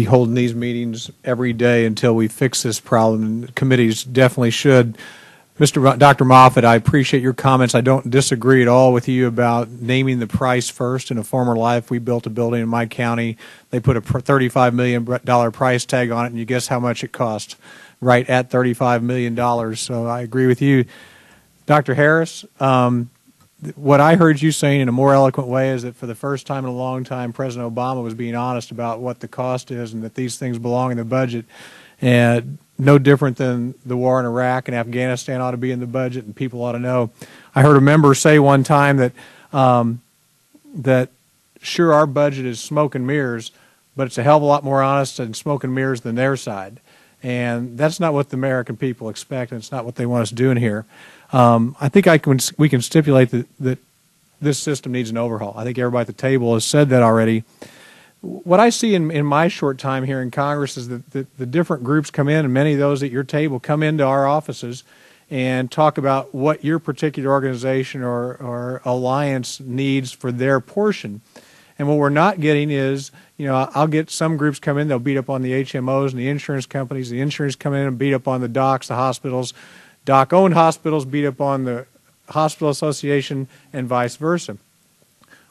holding these meetings every day until we fix this problem, and committees definitely should. Dr. Moffitt, I appreciate your comments. I don't disagree at all with you about naming the price first. In a former life, we built a building in my county. They put a $35 million price tag on it, and you guess how much it cost? Right at $35 million. So I agree with you. Dr. Harris, what I heard you saying in a more eloquent way is that for the first time in a long time, President Obama was being honest about what the cost is and that these things belong in the budget. And no different than the war in Iraq and Afghanistan ought to be in the budget, and people ought to know. I heard a member say one time that that sure, our budget is smoke and mirrors, but it's a hell of a lot more honest and smoke and mirrors than their side. And that's not what the American people expect, and it's not what they want us doing here. I think we can stipulate that this system needs an overhaul. I think everybody at the table has said that already. What I see in my short time here in Congress is that the different groups come in, and many of those at your table come into our offices and talk about what your particular organization or alliance needs for their portion. And what we're not getting is, I'll get some groups come in, they'll beat up on the HMOs and the insurance companies. The insurance come in and beat up on the docs, the hospitals. Doc-owned hospitals beat up on the hospital association and vice versa.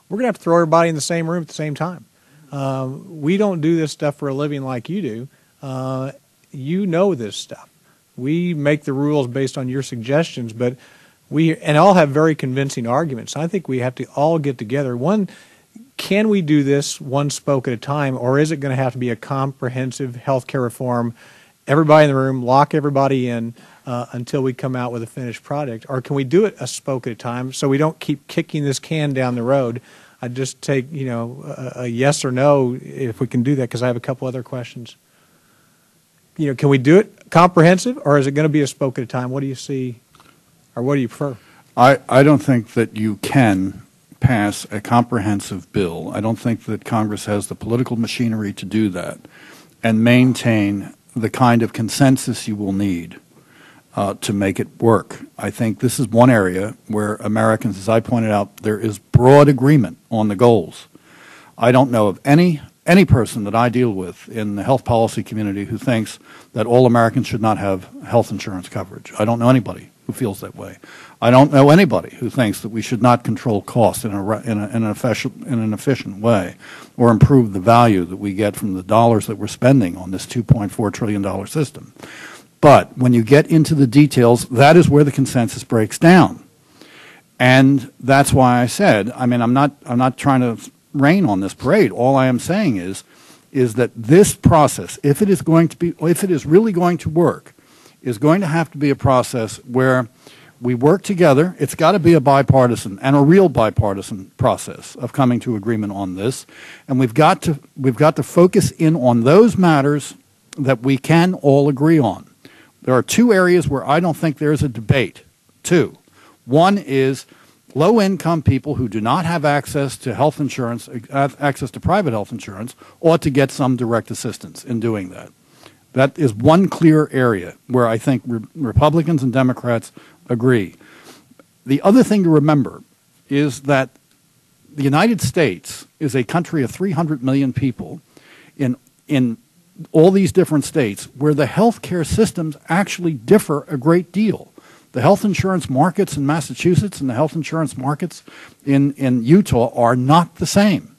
We're going to have to throw everybody in the same room at the same time. We don't do this stuff for a living like you do. You know this stuff. We make the rules based on your suggestions, but and all have very convincing arguments. I think we have to all get together. Can we do this one spoke at a time, or is it going to have to be a comprehensive health care reform? Everybody in the room, lock everybody in until we come out with a finished product, or can we do it a spoke at a time so we don't keep kicking this can down the road? I'd just take, a yes or no if we can do that, because I have a couple other questions. Can we do it comprehensive, or is it going to be a spoke at a time? What do you see, or what do you prefer? I don't think that you can pass a comprehensive bill. I don't think that Congress has the political machinery to do that and maintain the kind of consensus you will need to make it work. I think this is one area where Americans, as I pointed out, there is broad agreement on the goals. I don't know of any person that I deal with in the health policy community who thinks that all Americans should not have health insurance coverage. I don't know anybody who feels that way. I don't know anybody who thinks that we should not control costs in an efficient way or improve the value that we get from the dollars that we're spending on this $2.4 trillion system. But when you get into the details, that is where the consensus breaks down. And that's why I said, I'm not trying to rain on this parade. All I am saying is that this process, if it is really going to work, is going to have to be a process where we work together. It's got to be a bipartisan and a real bipartisan process of coming to agreement on this. And we've got to focus in on those matters that we can all agree on. There are two areas where I don't think there's a debate. Two. One is low-income people who do not have access to health insurance, access to private health insurance, ought to get some direct assistance in doing that. That is one clear area where I think Republicans and Democrats agree. The other thing to remember is that the United States is a country of 300 million people in all these different states where the health care systems actually differ a great deal. The health insurance markets in Massachusetts and the health insurance markets in Utah are not the same.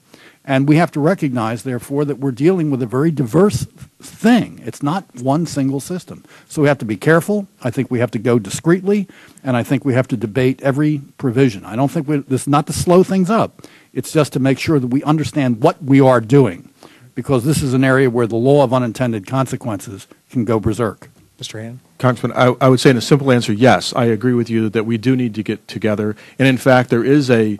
And we have to recognize, therefore, that we're dealing with a very diverse thing. It's not one single system. So we have to be careful. I think we have to go discreetly, and I think we have to debate every provision. I don't think this is not to slow things up. It's just to make sure that we understand what we are doing, because this is an area where the law of unintended consequences can go berserk. Mr. Hannon? Congressman, I would say in a simple answer, yes, I agree with you that we do need to get together. And in fact, there is a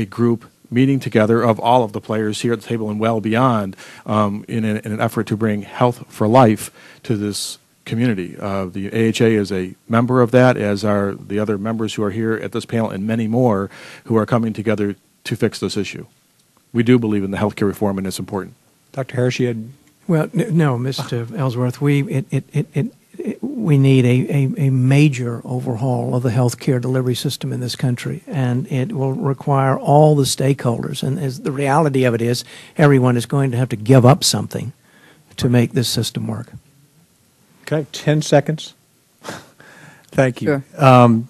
group meeting together of all of the players here at the table and well beyond in an effort to bring health for life to this community. The AHA is a member of that, as are the other members who are here at this panel and many more who are coming together to fix this issue. We do believe in the health care reform, and it's important. Dr. Harris, you had... Well, no, Mr. Ellsworth, we need a major overhaul of the health care delivery system in this country, and it will require all the stakeholders. And as the reality of it is, everyone is going to have to give up something to make this system work. Okay, 10 seconds. Thank you. Sure.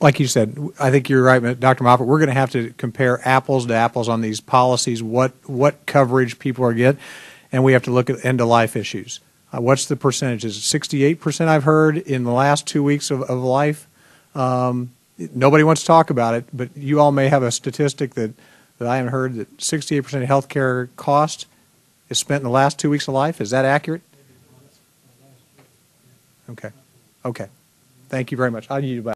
Like you said, I think you're right, Dr. Moffat. We're going to have to compare apples to apples on these policies, what coverage people are getting, and we have to look at end-of-life issues. What's the percentage? Is it 68% I've heard in the last 2 weeks of life? Nobody wants to talk about it, but you all may have a statistic that I haven't heard, that 68% of health care cost is spent in the last 2 weeks of life. Is that accurate? Okay. Okay. Thank you very much. I'll yield back.